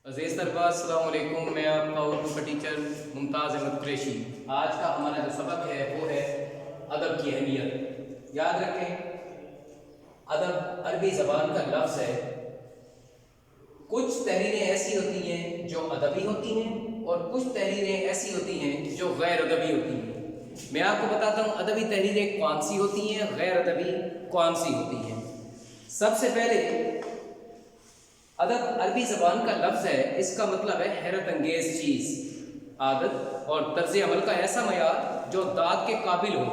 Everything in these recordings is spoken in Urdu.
عزیز طلباء السلام علیکم، میں آپ کا اردو کا ٹیچر ممتاز احمد قریشی۔ آج کا ہمارا جو سبق ہے وہ ہے ادب کی اہمیت۔ یاد رکھیں، ادب عربی زبان کا لفظ ہے۔ کچھ تحریریں ایسی ہوتی ہیں جو ادبی ہوتی ہیں اور کچھ تحریریں ایسی ہوتی ہیں جو غیر ادبی ہوتی ہیں۔ میں آپ کو بتاتا ہوں ادبی تحریریں کون سی ہوتی ہیں، غیر ادبی کون سی ہوتی ہیں۔ سب سے پہلے ادب عربی زبان کا لفظ ہے، اس کا مطلب ہے حیرت انگیز چیز، عادت اور طرز عمل کا ایسا معیار جو داد کے قابل ہو۔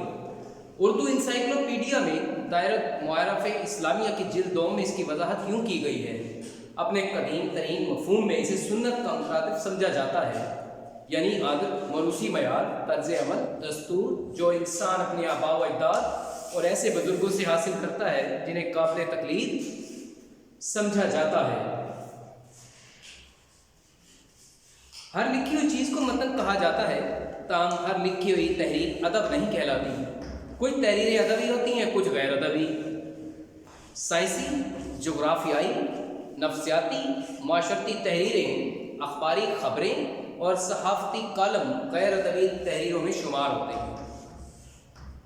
اردو انسائکلوپیڈیا میں دائرۃ معارف اسلامیہ کی جلد 2 میں اس کی وضاحت یوں کی گئی ہے: اپنے قدیم ترین مفہوم میں اسے سنت کا مخاطب سمجھا جاتا ہے، یعنی عادت، موروثی معیار، طرز عمل، دستور جو انسان اپنے آباء و اجداد اور ایسے بزرگوں سے حاصل کرتا ہے جنہیں قابل تقلید سمجھا جاتا ہے۔ ہر لکھی ہوئی چیز کو متن کہا جاتا ہے، تاہم ہر لکھی ہوئی تحریر ادب نہیں کہلاتی۔ کچھ تحریریں ادبی ہوتی ہیں، کچھ غیر ادبی۔ سائنسی، جغرافیائی، نفسیاتی، معاشرتی تحریریں، اخباری خبریں اور صحافتی کالم غیر ادبی تحریروں میں شمار ہوتے ہیں،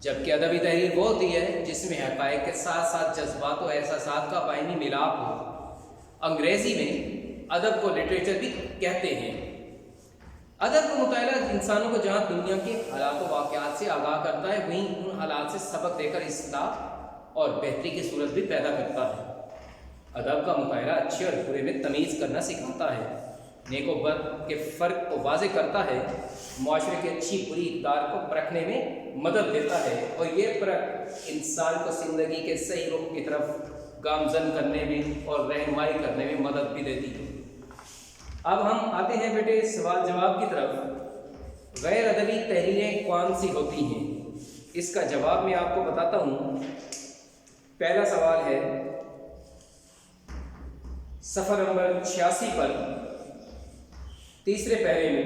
جبکہ ادبی تحریر وہ ہوتی ہے جس میں حقائق کے ساتھ ساتھ جذبات و احساسات کا باہمی ملاپ ہو۔ انگریزی میں ادب کو لٹریچر بھی کہتے ہیں۔ ادب کا مطالعہ انسانوں کو جہاں دنیا کے حالات و واقعات سے آگاہ کرتا ہے، وہیں ان حالات سے سبق دے کر اصلاح اور بہتری کی صورت بھی پیدا کرتا ہے۔ ادب کا مطالعہ اچھے اور برے میں تمیز کرنا سکھاتا ہے، نیک و بد کے فرق کو واضح کرتا ہے، معاشرے کی اچھی بری اقدار کو پرکھنے میں مدد دیتا ہے، اور یہ پرکھ انسان کو زندگی کے صحیح رخ کی طرف گامزن کرنے میں اور رہنمائی کرنے میں مدد بھی دیتی ہے۔ اب ہم آتے ہیں بیٹے سوال جواب کی طرف۔ غیر ادبی تحریریں کون سی ہوتی ہیں؟ اس کا جواب میں آپ کو بتاتا ہوں۔ پہلا سوال ہے صفحہ نمبر 86 پر، تیسرے پیرے میں،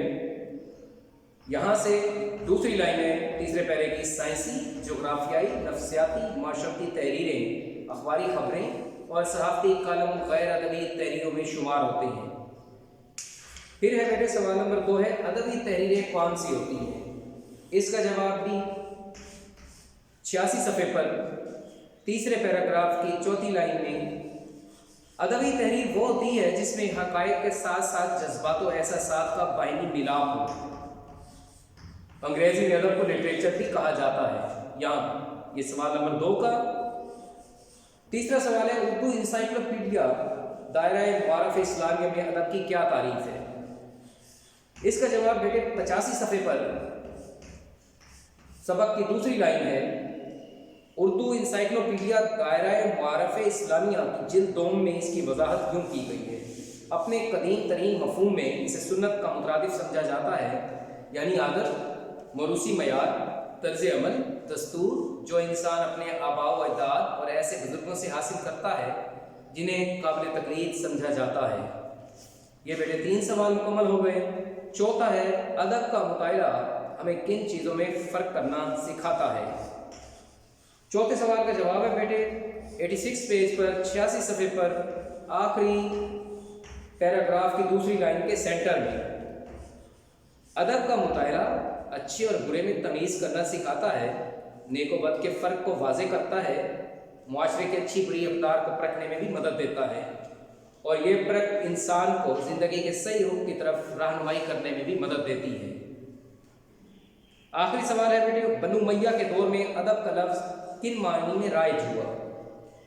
یہاں سے دوسری لائن ہے تیسرے پیرے کی: سائنسی، جغرافیائی، نفسیاتی، معاشرتی تحریریں، اخباری خبریں اور صحافتی کالم غیر ادبی تحریروں میں شمار ہوتے ہیں۔ پھر ہے بیٹے سوال نمبر 2 ہے ادبی تحریریں کون سی ہوتی ہیں؟ اس کا جواب بھی 86 صفحے پر تیسرے پیراگراف کی چوتھی لائن میں: ادبی تحریر وہ ہوتی ہے جس میں حقائق کے ساتھ ساتھ جذبات و احساسات کا باہمی ملاپ ہو۔ انگریزی میں ادب کو لٹریچر بھی کہا جاتا ہے۔ یہاں یہ سوال نمبر 2 کا تیسرا سوال ہے اردو انسائکلوپیڈیا دائرہ معارف اسلامیہ میں ادب کی کیا تعریف ہے؟ اس کا جواب بیٹے 85 صفحے پر سبق کی دوسری لائن ہے: اردو انسائکلوپیڈیا دائرہ معارف اسلامیہ کی جلد 2 میں اس کی وضاحت یوں کی گئی ہے: اپنے قدیم ترین مفہوم میں اسے سنت کا مترادف سمجھا جاتا ہے، یعنی عادت، موروثی معیار، طرز عمل، دستور جو انسان اپنے آباء و اجداد اور ایسے بزرگوں سے حاصل کرتا ہے جنہیں قابل تقلید سمجھا جاتا ہے۔ یہ بیٹے 3 سوال مکمل ہو گئے۔ چوتھا ہے ادب کا مطالعہ ہمیں کن چیزوں میں فرق کرنا سکھاتا ہے؟ چوتھے سوال کا جواب ہے بیٹے 86 پیج پر 86 صفحے پر آخری پیراگراف کی دوسری لائن کے سینٹر میں: ادب کا مطالعہ اچھے اور برے میں تمیز کرنا سکھاتا ہے، نیک و بد کے فرق کو واضح کرتا ہے، معاشرے کی اچھی بری اقدار کو پرکھنے میں بھی مدد دیتا ہے، اور یہ پرکھ انسان کو زندگی کے صحیح رخ کی طرف رہنمائی کرنے میں بھی مدد دیتی ہے۔ آخری سوال ہے بیٹے بنو امیہ کے دور میں ادب کا لفظ کن معنی میں رائج ہوا؟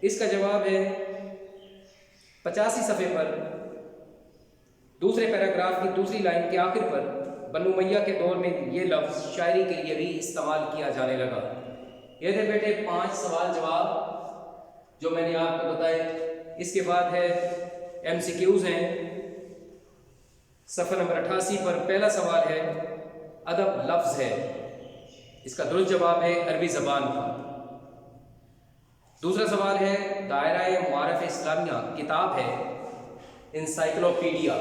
اس کا جواب ہے 85 صفحے پر دوسرے پیراگراف کی دوسری لائن کے آخر پر: بنو امیہ کے دور میں یہ لفظ شاعری کے لیے بھی استعمال کیا جانے لگا۔ یہ تھے بیٹے 5 سوال جواب جو میں نے آپ کو بتائے۔ اس کے بعد ہے MCQs ہیں۔ صفحہ نمبر 88 پر پہلا سوال ہے ادب لفظ ہے، اس کا درست جواب ہے عربی زبان کا۔ دوسرا سوال ہے دائرہ معارف اسلامیہ کتاب ہے انسائکلوپیڈیا،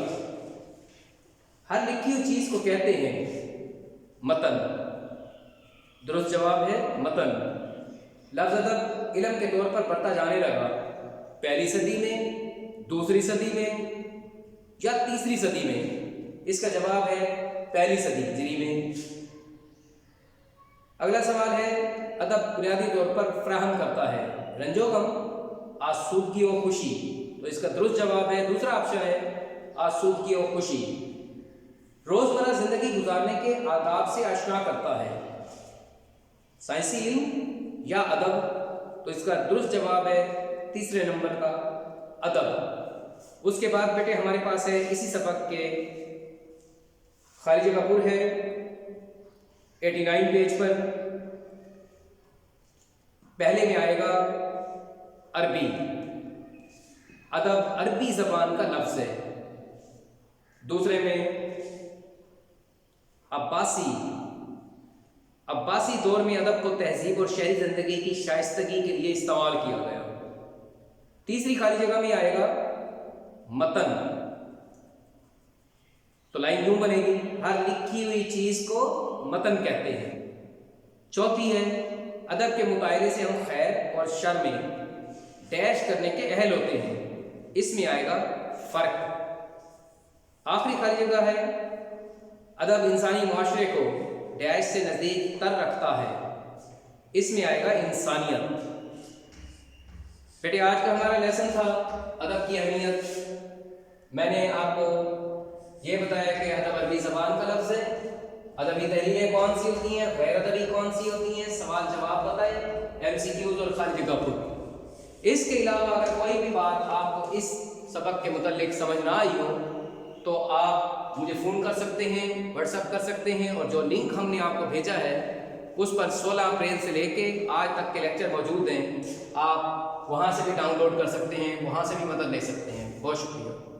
ہر لکھی ہوئی چیز کو کہتے ہیں متن، درست جواب ہے متن۔ لفظ ادب علم کے طور پر بڑھتا جانے لگا 1 صدی میں، 2 صدی میں، یا تیسری صدی میں؟ اس کا جواب ہے پہلی صدی ہجری میں۔ اگلا سوال ہے ادب بنیادی طور پر فراہم کرتا ہے رنج و غم، آسودگی و خوشی، تو اس کا درست جواب ہے دوسرا آپشن ہے آسودگی و خوشی۔ روزمرہ زندگی گزارنے کے آداب سے آشنا کرتا ہے، سائنسی علم یا ادب، تو اس کا درست جواب ہے تیسرے نمبر کا ادب۔ اس کے بعد بیٹے ہمارے پاس ہے اسی سبق کے خارجہ کپور ہے 89 پیج پر، پہلے میں آئے گا عربی، ادب عربی زبان کا لفظ ہے۔ دوسرے میں عباسی دور میں ادب کو تہذیب اور شہری زندگی کی شائستگی کے لیے استعمال کیا گیا۔ تیسری خالی جگہ میں آئے گا متن، تو لائن یوں بنے گی ہر لکھی ہوئی چیز کو متن کہتے ہیں۔ چوتھی ہے ادب کے مطالعے سے ہم خیر اور شر میں ڈیش کرنے کے اہل ہوتے ہیں، اس میں آئے گا فرق۔ آخری خالی جگہ ہے ادب انسانی معاشرے کو ڈیش سے نزدیک تر رکھتا ہے، اس میں آئے گا انسانیت۔ بیٹے آج کا ہمارا لیسن تھا ادب کی اہمیت۔ میں نے آپ کو یہ بتایا کہ ادب عربی زبان کا لفظ ہے، ادبی تحریریں کون سی ہوتی ہیں، غیر ادبی کون سی ہوتی ہیں، سوال جواب بتائے، MCQs اور خارجہ کپور۔ اس کے علاوہ اگر کوئی بھی بات آپ کو اس سبق کے متعلق سمجھ نہ آئی ہو تو آپ مجھے فون کر سکتے ہیں، واٹس ایپ کر سکتے ہیں، اور جو لنک ہم نے آپ کو بھیجا ہے اس پر 16 اپریل سے لے کے آج تک کے لیکچر موجود ہیں، آپ وہاں سے بھی ڈاؤن لوڈ کر سکتے ہیں، وہاں سے بھی مدد لے سکتے ہیں۔ بہت شکریہ۔